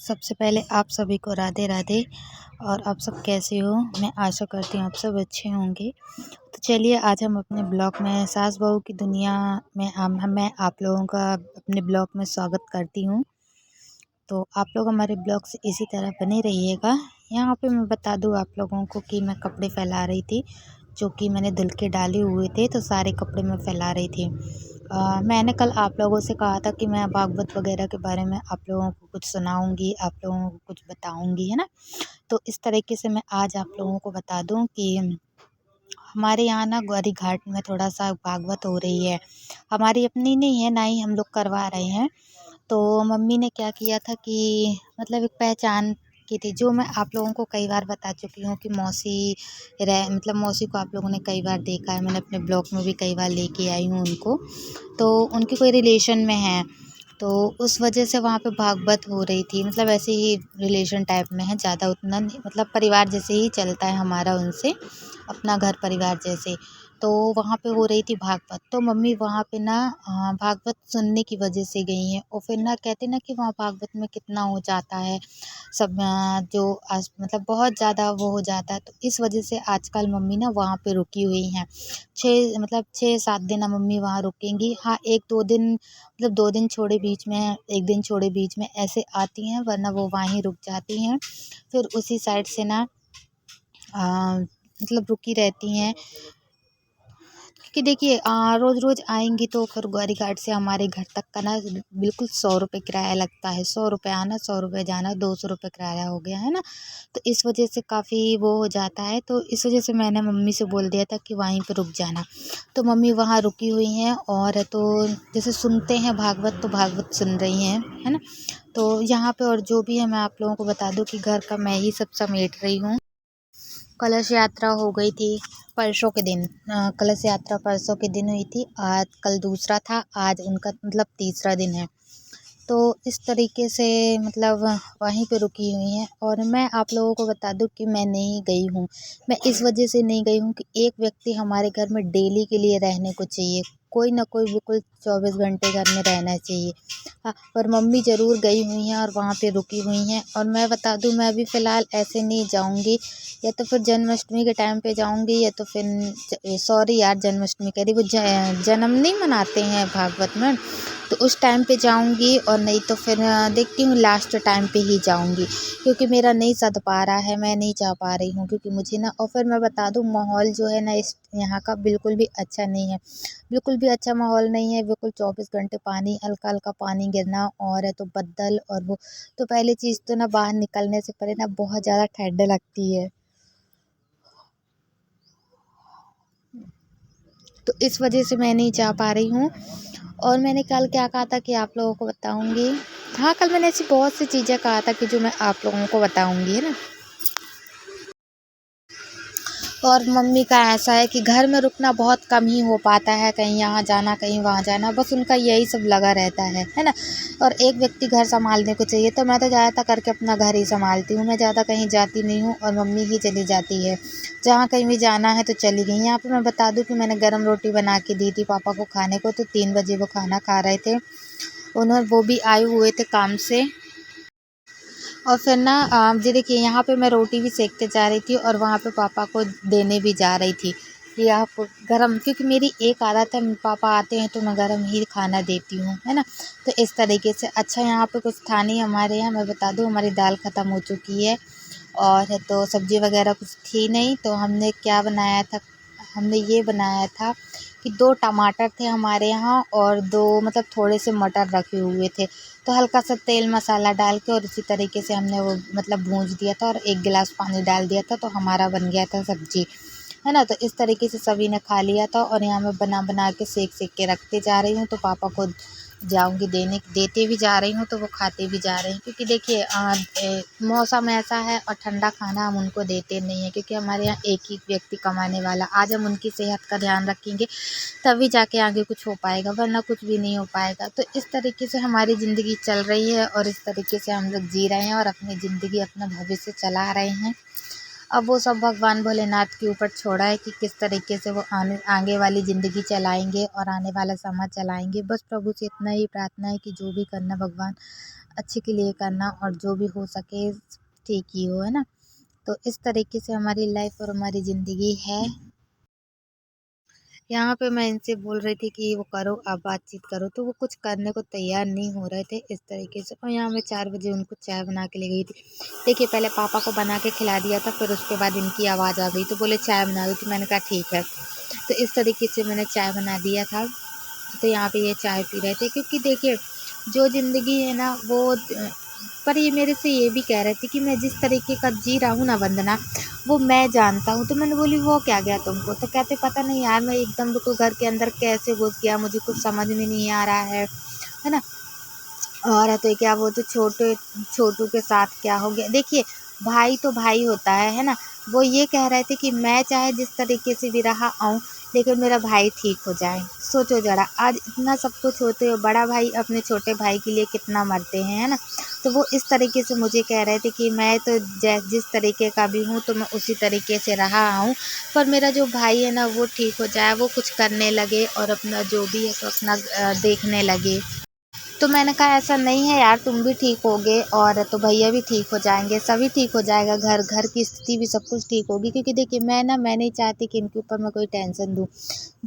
सबसे पहले आप सभी को राधे राधे। और आप सब कैसे हो? मैं आशा करती हूँ आप सब अच्छे होंगे। तो चलिए आज हम अपने ब्लॉग में सास बहू की दुनिया में मैं आप लोगों का अपने ब्लॉग में स्वागत करती हूँ। तो आप लोग हमारे ब्लॉग से इसी तरह बने रहिएगा। यहाँ पे मैं बता दूँ आप लोगों को कि मैं कपड़े फैला रही थी, जो कि मैंने धुल के डाले हुए थे, तो सारे कपड़े मैं फैला रही थी। मैंने कल आप लोगों से कहा था कि मैं भागवत वगैरह के बारे में आप लोगों को कुछ सुनाऊंगी, आप लोगों को कुछ बताऊंगी, है ना। तो इस तरीके से मैं आज आप लोगों को बता दूं कि हमारे यहाँ ना गौरी घाट में थोड़ा सा भागवत हो रही है। हमारी अपनी नहीं है, ना ही हम लोग करवा रहे हैं। तो मम्मी ने क्या किया था कि मतलब एक पहचान की थी, जो मैं आप लोगों को कई बार बता चुकी हूँ कि मौसी मतलब मौसी को आप लोगों ने कई बार देखा है, मैंने अपने ब्लॉग में भी कई बार लेके आई हूँ उनको। तो उनकी कोई रिलेशन में है, तो उस वजह से वहाँ पे भागवत हो रही थी। मतलब ऐसे ही रिलेशन टाइप में है, ज़्यादा उतना नहीं, मतलब परिवार जैसे ही चलता है हमारा उनसे, अपना घर परिवार जैसे। तो वहाँ पे हो रही थी भागवत, तो मम्मी वहाँ पे ना भागवत सुनने की वजह से गई हैं। और फिर ना कहते ना कि वहाँ भागवत में कितना हो जाता है सब, जो मतलब बहुत ज़्यादा वो हो जाता है। तो इस वजह से आजकल मम्मी ना वहाँ पे रुकी हुई हैं। 6 दिन मम्मी वहाँ रुकेंगी। हाँ, 1-2 दिन, मतलब 2 दिन छोड़े बीच में, 1 दिन छोड़े बीच में ऐसे आती हैं, वरना वो वहीं रुक जाती हैं। फिर उसी साइड से ना मतलब रुकी रहती हैं। क्योंकि देखिए रोज़ रोज़ आएंगी तो फिर गौरी घाट से हमारे घर तक का ना बिल्कुल 100 रुपये किराया लगता है। 100 रुपये आना, 100 रुपये जाना, 200 रुपये किराया हो गया है ना। तो इस वजह से काफ़ी वो हो जाता है। तो इस वजह से मैंने मम्मी से बोल दिया था कि वहीं पे रुक जाना। तो मम्मी वहाँ रुकी हुई हैं, और तो जैसे सुनते हैं भागवत, तो भागवत सुन रही हैं, है ना। तो यहाँ पे और जो भी है मैं आप लोगों को बता दूँ कि घर का मैं ही सब समेट रही हूँ। कलश यात्रा हो गई थी परसों के दिन। कलश यात्रा परसों के दिन हुई थी, आज कल दूसरा था, आज उनका मतलब तीसरा दिन है। तो इस तरीके से मतलब वहीं पे रुकी हुई हैं। और मैं आप लोगों को बता दूं कि मैं नहीं गई हूँ। मैं इस वजह से नहीं गई हूँ कि एक व्यक्ति हमारे घर में डेली के लिए रहने को चाहिए, कोई ना कोई बिल्कुल 24 घंटे घर में रहना चाहिए। हाँ, पर मम्मी ज़रूर गई हुई हैं और वहाँ पे रुकी हुई हैं। और मैं बता दूं मैं अभी फ़िलहाल ऐसे नहीं जाऊँगी, या तो फिर जन्माष्टमी के टाइम पे जाऊँगी, या तो फिर सॉरी यार, जन्माष्टमी कह रही, वो जन्म नहीं मनाते हैं भागवत में, तो उस टाइम पे जाऊँगी। और नहीं तो फिर देखती हूँ लास्ट टाइम पे ही जाऊँगी, क्योंकि मेरा नहीं सध पा रहा है, मैं नहीं जा पा रही हूँ, क्योंकि मुझे ना, और फिर मैं बता दूँ माहौल जो है ना इस यहाँ का बिल्कुल भी अच्छा नहीं है। बिल्कुल भी अच्छा माहौल नहीं है, बिल्कुल 24 घंटे पानी, हल्का हल्का पानी गिरना, और है तो बदल, और वो तो पहली चीज़ तो ना बाहर निकलने से पहले ना बहुत ज़्यादा ठंड लगती है। तो इस वजह से मैं नहीं जा पा रही हूँ। और मैंने कल क्या कहा था कि आप लोगों को बताऊँगी। हाँ, कल मैंने ऐसी बहुत सी चीज़ें कहा था कि जो मैं आप लोगों को बताऊँगी, है ना। और मम्मी का ऐसा है कि घर में रुकना बहुत कम ही हो पाता है, कहीं यहाँ जाना, कहीं वहाँ जाना, बस उनका यही सब लगा रहता है ना। और एक व्यक्ति घर संभालने को चाहिए, तो मैं तो ज़्यादातर करके अपना घर ही संभालती हूँ। मैं ज़्यादा कहीं जाती नहीं हूँ, और मम्मी ही चली जाती है। जहाँ कहीं भी जाना है तो चली गई। यहाँ पे मैं बता दूँ कि मैंने गर्म रोटी बना के दी थी पापा को खाने को, तो 3 बजे वो खाना खा रहे थे। वो भी आए हुए थे काम से। और फिर ना जी देखिए, यहाँ पे मैं रोटी भी सेकते जा रही थी, और वहाँ पे पापा को देने भी जा रही थी कि आप गरम, क्योंकि मेरी एक आदत है, पापा आते हैं तो मैं गरम ही खाना देती हूँ, है ना। तो इस तरीके से अच्छा, यहाँ पे कुछ था नहीं हमारे यहाँ। मैं बता दूँ हमारी दाल ख़त्म हो चुकी है, और है तो सब्ज़ी वगैरह कुछ थी नहीं। तो हमने क्या बनाया था, हमने ये बनाया था कि 2 टमाटर थे हमारे यहाँ, और 2 मतलब थोड़े से मटर रखे हुए थे। तो हल्का सा तेल मसाला डाल के और इसी तरीके से हमने वो मतलब भूंज दिया था, और 1 गिलास पानी डाल दिया था, तो हमारा बन गया था सब्जी, है ना। तो इस तरीके से सभी ने खा लिया था, और यहाँ मैं बना बना के सेक सेक के रखते जा रही हूँ। तो पापा को जाऊँगी देने, देते भी जा रही हूँ, तो वो खाते भी जा रहे हैं। क्योंकि देखिए मौसम ऐसा है, और ठंडा खाना हम उनको देते नहीं हैं, क्योंकि हमारे यहाँ एक ही व्यक्ति कमाने वाला। आज हम उनकी सेहत का ध्यान रखेंगे, तभी जाके आगे कुछ हो पाएगा, वरना कुछ भी नहीं हो पाएगा। तो इस तरीके से हमारी ज़िंदगी चल रही है, और इस तरीके से हम लोग जी रहे हैं, और अपनी ज़िंदगी, अपना भविष्य चला रहे हैं। अब वो सब भगवान भोलेनाथ के ऊपर छोड़ा है कि किस तरीके से वो आगे वाली ज़िंदगी चलाएंगे और आने वाला समय चलाएंगे। बस प्रभु से इतना ही प्रार्थना है कि जो भी करना भगवान अच्छे के लिए करना, और जो भी हो सके ठीक ही हो, है ना। तो इस तरीके से हमारी लाइफ और हमारी ज़िंदगी है। यहाँ पे मैं इनसे बोल रही थी कि वो करो, आप बातचीत करो, तो वो कुछ करने को तैयार नहीं हो रहे थे इस तरीके से। और यहाँ मैं 4 बजे उनको चाय बना के ले गई थी। देखिए पहले पापा को बना के खिला दिया था, फिर उसके बाद इनकी आवाज़ आ गई तो बोले चाय बना दो, तो मैंने कहा ठीक है। तो इस तरीके से मैंने चाय बना दिया था। तो यहाँ पे ये चाय पी रहे थे, क्योंकि देखिए जो ज़िंदगी है ना वो पर ये मेरे से ये भी कह रहे थे कि मैं जिस तरीके का जी रहा हूँ ना वंदना, वो मैं जानता हूँ। तो मैंने बोली हो क्या गया तुमको? तो कहते पता नहीं यार, मैं एकदम देखो घर के अंदर कैसे घुस गया, मुझे कुछ समझ में नहीं आ रहा है ना। और तो क्या बोलते छोटू के साथ क्या हो गया। देखिए भाई तो भाई होता है ना। वो ये कह रहे थे कि मैं चाहे जिस तरीके से भी रहा आऊँ, लेकिन मेरा भाई ठीक हो जाए। सोचो ज़रा, आज इतना सब कुछ होते हुए बड़ा भाई अपने छोटे भाई के लिए कितना मरते हैं, है ना। तो वो इस तरीके से मुझे कह रहे थे कि मैं तो जिस तरीके का भी हूँ तो मैं उसी तरीके से रहा हूँ, पर मेरा जो भाई है ना वो ठीक हो जाए, वो कुछ करने लगे और अपना जो भी है तो अपना देखने लगे। तो मैंने कहा ऐसा नहीं है यार, तुम भी ठीक होगे और तो भैया भी ठीक हो जाएंगे, सभी ठीक हो जाएगा, घर घर की स्थिति भी सब कुछ ठीक होगी। क्योंकि देखिए मैं नहीं चाहती कि इनके ऊपर मैं कोई टेंशन दूँ।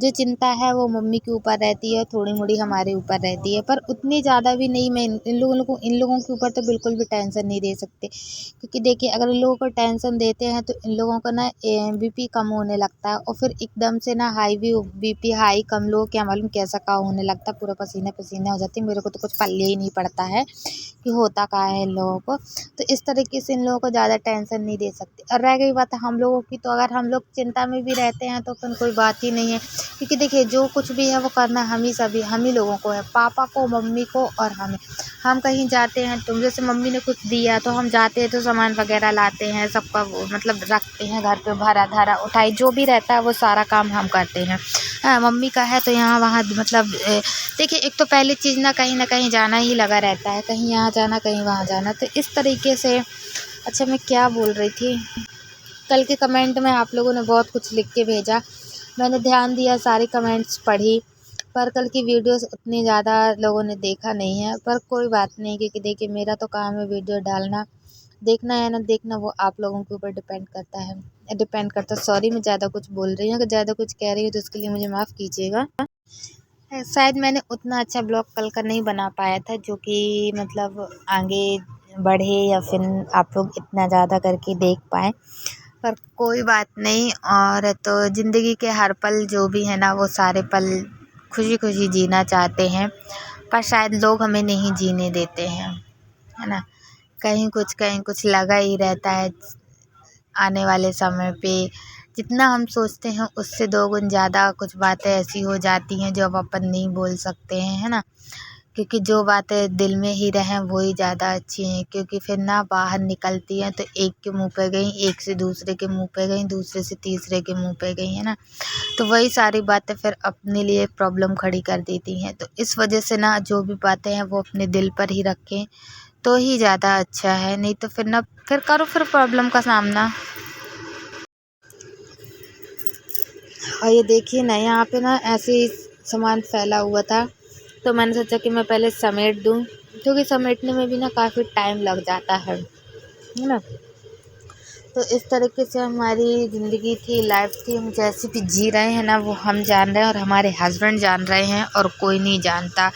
जो चिंता है वो मम्मी के ऊपर रहती है, थोड़ी मोड़ी हमारे ऊपर रहती है, पर उतनी ज़्यादा भी नहीं। मैं इन लोगों के ऊपर तो बिल्कुल भी टेंशन नहीं दे सकते, क्योंकि देखिए अगर इन लोगों को टेंशन देते हैं तो इन लोगों का ना बीपी कम होने लगता है, और फिर एकदम से ना बीपी हाई कम लो क्या मालूम कैसा का होने लगता है, पूरा पसीना पसीना हो जाती है। मेरे को तो कुछ पल्ले ही नहीं पड़ता है कि होता क्या है इन लोगों को। तो इस तरीके से इन लोगों को ज़्यादा टेंशन नहीं दे सकते। और रह गई बात हम लोगों की, तो अगर हम लोग चिंता में भी रहते हैं तो फिर कोई बात ही नहीं है, क्योंकि देखिए जो कुछ भी है वो करना हम ही लोगों को है, पापा को, मम्मी को और हमें। हम कहीं जाते हैं तो जैसे मम्मी ने कुछ दिया तो हम जाते हैं तो सामान वगैरह लाते हैं, सबका वो मतलब रखते हैं घर पे, भरा धारा उठाई जो भी रहता है वो सारा काम हम करते हैं। हाँ, मम्मी का है तो यहाँ वहाँ मतलब देखिए एक तो पहली चीज़ ना कहीं जाना ही लगा रहता है, कहीं यहाँ जाना कहीं वहाँ जाना, तो इस तरीके से। अच्छा मैं क्या बोल रही थी, कल के कमेंट में आप लोगों ने बहुत कुछ लिख के भेजा, मैंने ध्यान दिया, सारी कमेंट्स पढ़ी, पर कल की वीडियोस उतनी ज़्यादा लोगों ने देखा नहीं है। पर कोई बात नहीं, क्योंकि देखिए मेरा तो काम है वीडियो डालना, देखना है ना देखना वो आप लोगों के ऊपर डिपेंड करता। सॉरी मैं ज़्यादा कुछ बोल रही हूँ, अगर ज़्यादा कुछ कह रही हूँ तो उसके लिए मुझे माफ़ कीजिएगा। शायद मैंने उतना अच्छा ब्लॉग कल का नहीं बना पाया था जो कि मतलब आगे बढ़े या फिर आप लोग इतना ज़्यादा करके देख पाएँ, पर कोई बात नहीं। और तो ज़िंदगी के हर पल जो भी है ना वो सारे पल खुशी खुशी जीना चाहते हैं, पर शायद लोग हमें नहीं जीने देते हैं, है ना। कहीं कुछ लगा ही रहता है। आने वाले समय पे जितना हम सोचते हैं उससे 2 गुण ज़्यादा कुछ बातें ऐसी हो जाती हैं जो अब अपन नहीं बोल सकते हैं, है ना। क्योंकि जो बातें दिल में ही रहें वो ही ज़्यादा अच्छी हैं, क्योंकि फिर ना बाहर निकलती हैं तो एक के मुँह पे गई, एक से दूसरे के मुँह पे गई, दूसरे से तीसरे के मुँह पे गई, है ना। तो वही सारी बातें फिर अपने लिए प्रॉब्लम खड़ी कर देती हैं। तो इस वजह से ना जो भी बातें हैं वो अपने दिल पर ही रखें तो ही ज़्यादा अच्छा है, नहीं तो फिर ना फिर करो फिर प्रॉब्लम का सामना। और ये देखिए ना यहाँ पे ना ऐसे ही सामान फैला हुआ था, तो मैंने सोचा कि मैं पहले समेट दूँ, क्योंकि समेटने में भी ना काफ़ी टाइम लग जाता है ना। तो इस तरीके से हमारी ज़िंदगी थी, लाइफ थी, हम जैसे भी जी रहे हैं ना वो हम जान रहे हैं और हमारे हस्बैंड जान रहे हैं और कोई नहीं जानता।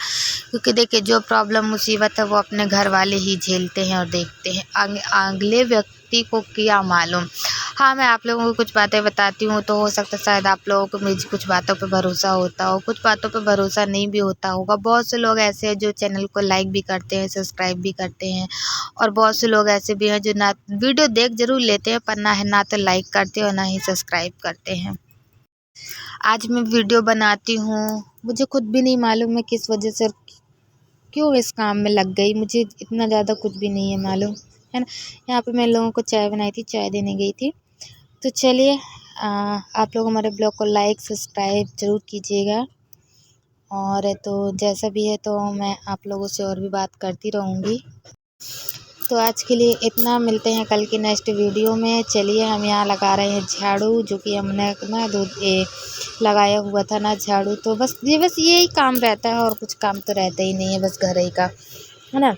क्योंकि देखिए जो प्रॉब्लम मुसीबत है वो अपने घर वाले ही झेलते हैं और देखते हैं, अगले व्यक्ति को क्या मालूम। हाँ मैं आप लोगों को कुछ बातें बताती हूँ तो हो सकता है शायद आप लोगों को मेरी कुछ बातों पे भरोसा होता हो, कुछ बातों पे भरोसा नहीं भी होता होगा। बहुत से लोग ऐसे हैं जो चैनल को लाइक भी करते हैं, सब्सक्राइब भी करते हैं, और बहुत से लोग ऐसे भी हैं जो ना वीडियो देख ज़रूर लेते हैं पर ना तो लाइक करते हैं और ना ही सब्सक्राइब करते हैं। आज मैं वीडियो बनाती हूँ, मुझे खुद भी नहीं मालूम मैं किस वजह से क्यों इस काम में लग गई, मुझे इतना ज़्यादा कुछ भी नहीं है मालूम, है ना। यहाँ पे मैं लोगों को चाय बनाई थी, चाय देने गई थी। तो चलिए आप लोग हमारे ब्लॉग को लाइक सब्सक्राइब ज़रूर कीजिएगा, और तो जैसा भी है तो मैं आप लोगों से और भी बात करती रहूँगी। तो आज के लिए इतना, मिलते हैं कल की नेक्स्ट वीडियो में। चलिए हम यहाँ लगा रहे हैं झाड़ू, जो कि हमने ना लगाया हुआ था ना झाड़ू। तो बस यही काम रहता है और कुछ काम तो रहता ही नहीं है, बस घर ही का, है ना।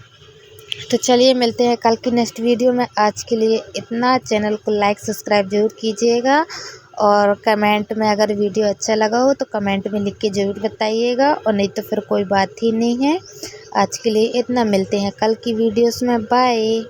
तो चलिए मिलते हैं कल की नेक्स्ट वीडियो में। आज के लिए इतना। चैनल को लाइक सब्सक्राइब ज़रूर कीजिएगा और कमेंट में अगर वीडियो अच्छा लगा हो तो कमेंट में लिख के ज़रूर बताइएगा, और नहीं तो फिर कोई बात ही नहीं है। आज के लिए इतना, मिलते हैं कल की वीडियोस में। बाय।